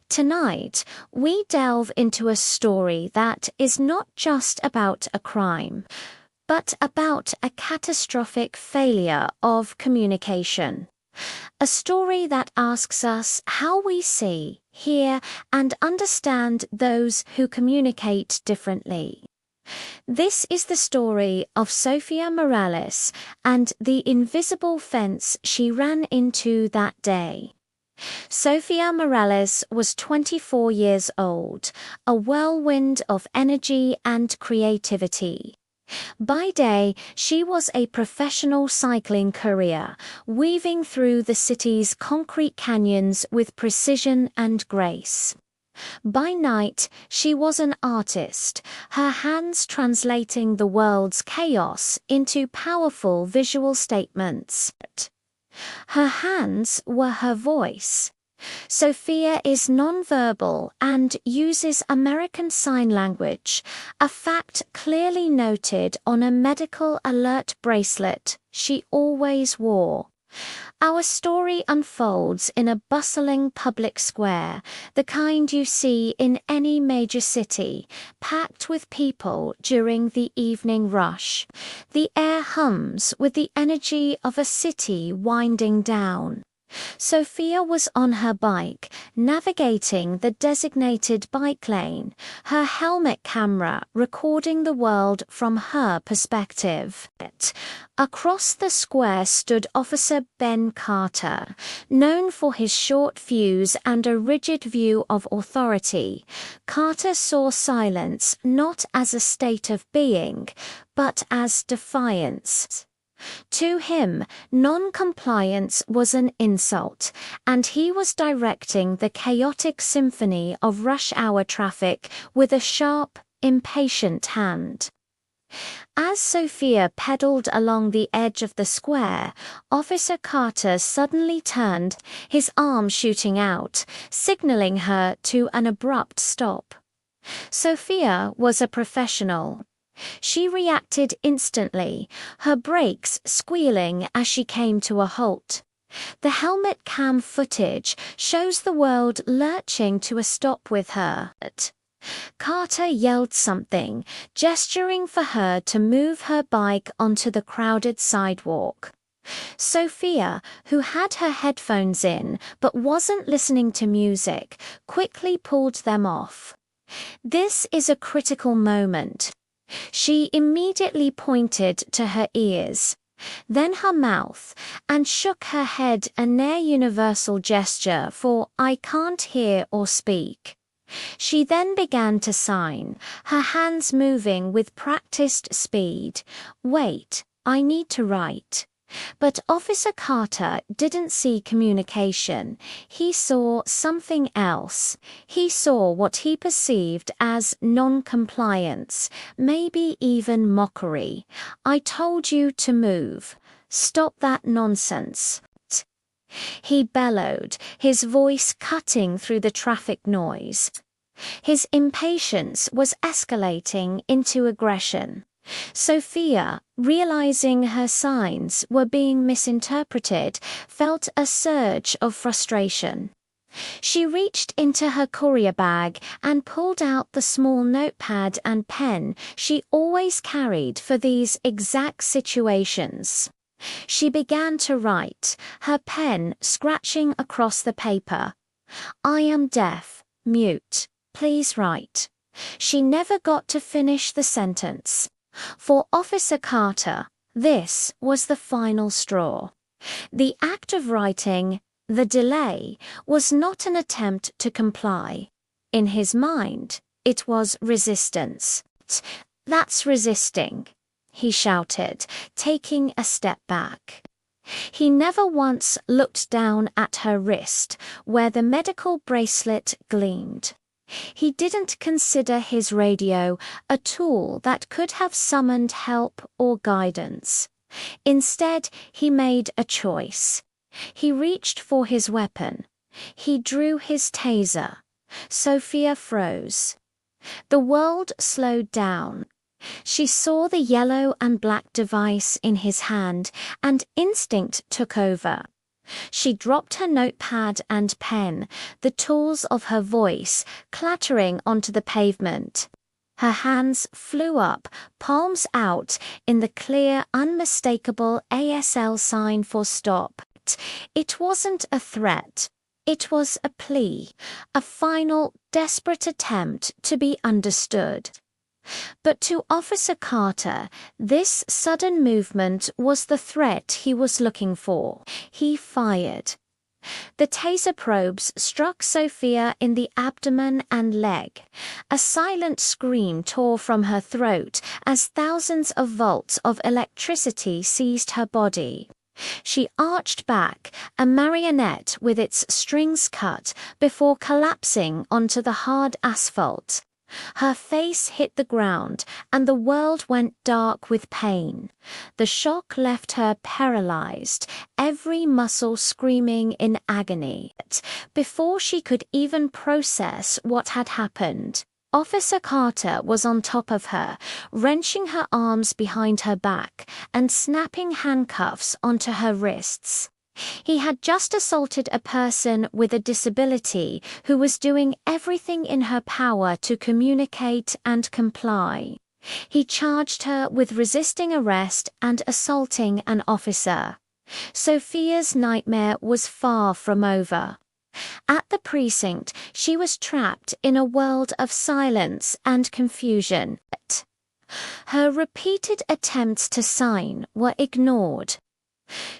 Tonight, we delve into a story that is not just about a crime, but about a catastrophic failure of communication. A story that asks us how we see, hear, and understand those who communicate differently. This is the story of Sofia Morales and the invisible fence she ran into that day. Sofia Morales was 24 years old, a whirlwind of energy and creativity. By day, she was a professional cycling courier, weaving through the city's concrete canyons with precision and grace. By night, she was an artist, her hands translating the world's chaos into powerful visual statements. Her hands were her voice. Sofia is nonverbal and uses American Sign Language, a fact clearly noted on a medical alert bracelet she always wore. Our story unfolds in a bustling public square, the kind you see in any major city, packed with people during the evening rush. The air hums with the energy of a city winding down. Sofia was on her bike, navigating the designated bike lane, her helmet camera recording the world from her perspective. Across the square stood Officer Ben Carter, known for his short fuse and a rigid view of authority. Carter saw silence not as a state of being, but as defiance. To him, non-compliance was an insult, and he was directing the chaotic symphony of rush-hour traffic with a sharp, impatient hand. As Sofia pedaled along the edge of the square, Officer Carter suddenly turned, his arm shooting out, signaling her to an abrupt stop. Sofia was a professional. She reacted instantly, her brakes squealing as she came to a halt. The helmet cam footage shows the world lurching to a stop with her. Carter yelled something, gesturing for her to move her bike onto the crowded sidewalk. Sofia, who had her headphones in but wasn't listening to music, quickly pulled them off. This is a critical moment. She immediately pointed to her ears, then her mouth, and shook her head, a near-universal gesture for "I can't hear or speak." She then began to sign, her hands moving with practiced speed. "Wait, I need to write." But Officer Carter didn't see communication. He saw something else. He saw what he perceived as non-compliance, maybe even mockery. "I told you to move. Stop that nonsense." He bellowed, his voice cutting through the traffic noise. His impatience was escalating into aggression. Sofia, realizing her signs were being misinterpreted, felt a surge of frustration. She reached into her courier bag and pulled out the small notepad and pen she always carried for these exact situations. She began to write, her pen scratching across the paper. "I am deaf, mute. Please write." She never got to finish the sentence. For Officer Carter, this was the final straw. The act of writing, the delay, was not an attempt to comply. In his mind, it was resistance. "That's resisting," he shouted, taking a step back. He never once looked down at her wrist, where the medical bracelet gleamed. He didn't consider his radio a tool that could have summoned help or guidance. Instead, he made a choice. He reached for his weapon. He drew his taser. Sofia froze. The world slowed down. She saw the yellow and black device in his hand, and instinct took over. She dropped her notepad and pen, the tools of her voice clattering onto the pavement. Her hands flew up, palms out, in the clear, unmistakable ASL sign for stop. It wasn't a threat. It was a plea, a final, desperate attempt to be understood. But to Officer Carter, this sudden movement was the threat he was looking for. He fired. The taser probes struck Sofia in the abdomen and leg. A silent scream tore from her throat as thousands of volts of electricity seized her body. She arched back, a marionette with its strings cut, before collapsing onto the hard asphalt. Her face hit the ground, and the world went dark with pain. The shock left her paralyzed, every muscle screaming in agony. Before she could even process what had happened, Officer Carter was on top of her, wrenching her arms behind her back and snapping handcuffs onto her wrists. He had just assaulted a person with a disability who was doing everything in her power to communicate and comply. He charged her with resisting arrest and assaulting an officer. Sofia's nightmare was far from over. At the precinct, she was trapped in a world of silence and confusion. Her repeated attempts to sign were ignored.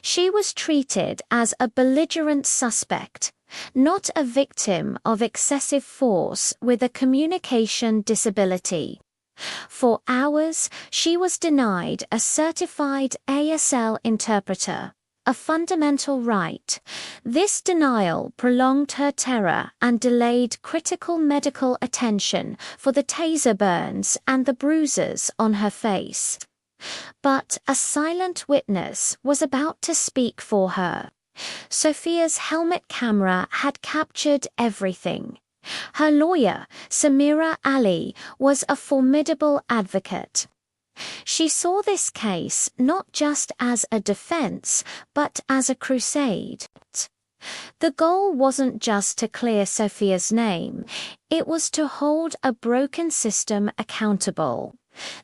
She was treated as a belligerent suspect, not a victim of excessive force with a communication disability. For hours, she was denied a certified ASL interpreter, a fundamental right. This denial prolonged her terror and delayed critical medical attention for the taser burns and the bruises on her face. But a silent witness was about to speak for her. Sofia's helmet camera had captured everything. Her lawyer, Samira Ali, was a formidable advocate. She saw this case not just as a defense, but as a crusade. The goal wasn't just to clear Sofia's name, it was to hold a broken system accountable.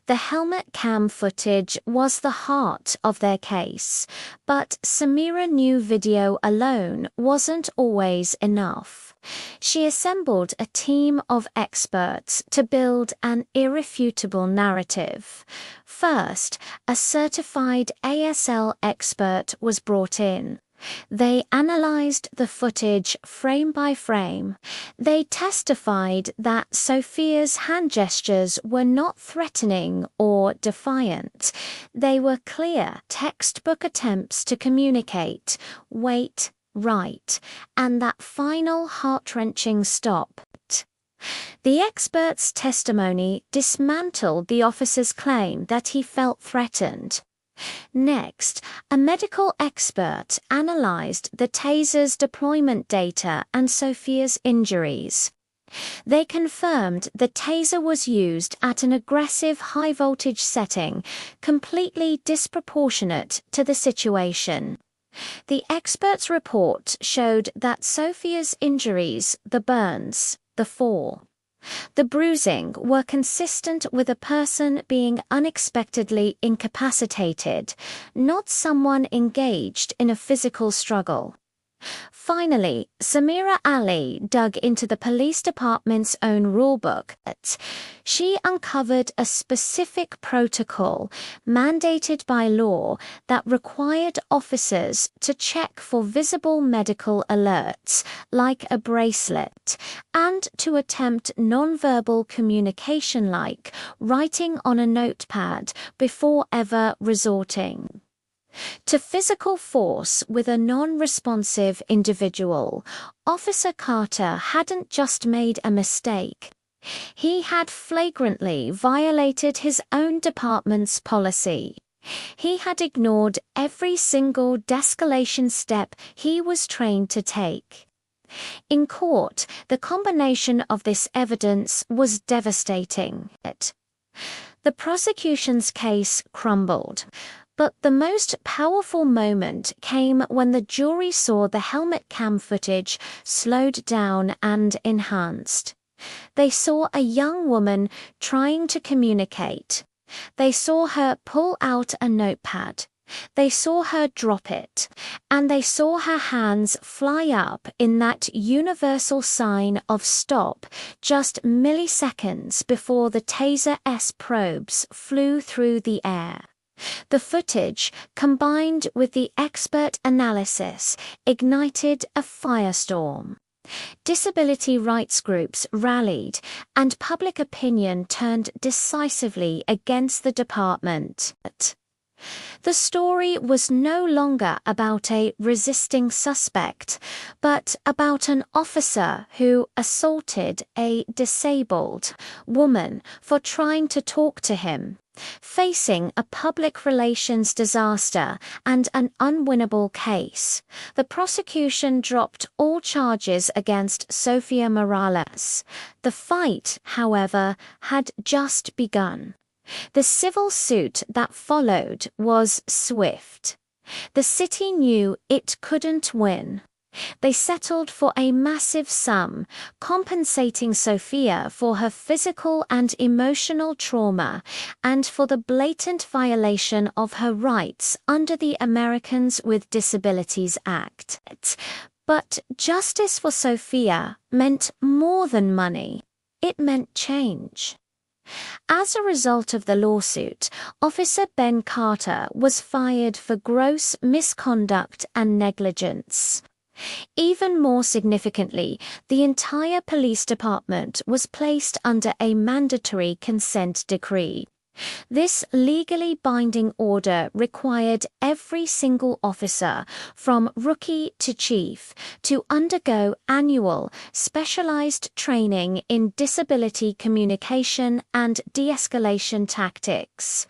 The helmet cam footage was the heart of their case, but Samira knew video alone wasn't always enough. She assembled a team of experts to build an irrefutable narrative. First, a certified ASL expert was brought in. They analyzed the footage frame by frame. They testified that Sofia's hand gestures were not threatening or defiant. They were clear, textbook attempts to communicate, wait, write, and that final heart-wrenching stop. The expert's testimony dismantled the officer's claim that he felt threatened. Next, a medical expert analyzed the taser's deployment data and Sofia's injuries. They confirmed the taser was used at an aggressive high-voltage setting, completely disproportionate to the situation. The expert's report showed that Sofia's injuries, the burns, the fall, the bruising, were consistent with a person being unexpectedly incapacitated, not someone engaged in a physical struggle. Finally, Samira Ali dug into the police department's own rulebook. She uncovered a specific protocol mandated by law that required officers to check for visible medical alerts, like a bracelet, and to attempt nonverbal communication like writing on a notepad before ever resorting to physical force with a non-responsive individual. Officer Carter hadn't just made a mistake. He had flagrantly violated his own department's policy. He had ignored every single de-escalation step he was trained to take. In court, the combination of this evidence was devastating. The prosecution's case crumbled. But the most powerful moment came when the jury saw the helmet cam footage slowed down and enhanced. They saw a young woman trying to communicate. They saw her pull out a notepad. They saw her drop it, and they saw her hands fly up in that universal sign of stop just milliseconds before the Taser-S probes flew through the air. The footage, combined with the expert analysis, ignited a firestorm. Disability rights groups rallied, and public opinion turned decisively against the department. The story was no longer about a resisting suspect, but about an officer who assaulted a disabled woman for trying to talk to him. Facing a public relations disaster and an unwinnable case, the prosecution dropped all charges against Sofia Morales. The fight, however, had just begun. The civil suit that followed was swift. The city knew it couldn't win. They settled for a massive sum, compensating Sofia for her physical and emotional trauma and for the blatant violation of her rights under the Americans with Disabilities Act. But justice for Sofia meant more than money. It meant change. As a result of the lawsuit, Officer Ben Carter was fired for gross misconduct and negligence. Even more significantly, the entire police department was placed under a mandatory consent decree. This legally binding order required every single officer, from rookie to chief, to undergo annual, specialized training in disability communication and de-escalation tactics.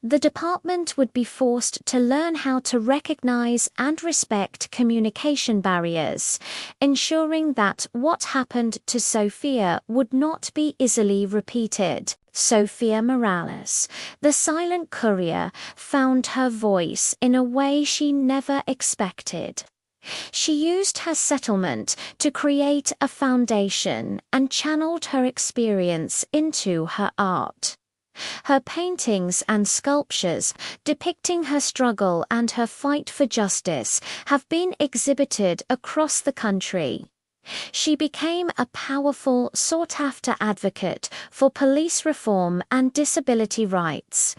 The department would be forced to learn how to recognize and respect communication barriers, ensuring that what happened to Sofia would not be easily repeated. Sofia Morales, the silent courier, found her voice in a way she never expected. She used her settlement to create a foundation and channeled her experience into her art. Her paintings and sculptures depicting her struggle and her fight for justice have been exhibited across the country. She became a powerful, sought-after advocate for police reform and disability rights,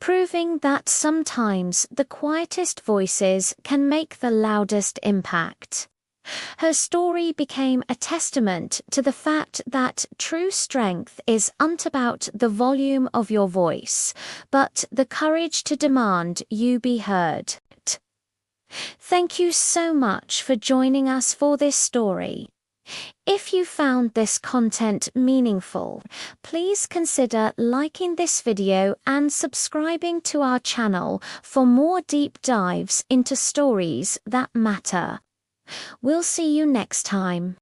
proving that sometimes the quietest voices can make the loudest impact. Her story became a testament to the fact that true strength isn't about the volume of your voice, but the courage to demand you be heard. Thank you so much for joining us for this story. If you found this content meaningful, please consider liking this video and subscribing to our channel for more deep dives into stories that matter. We'll see you next time.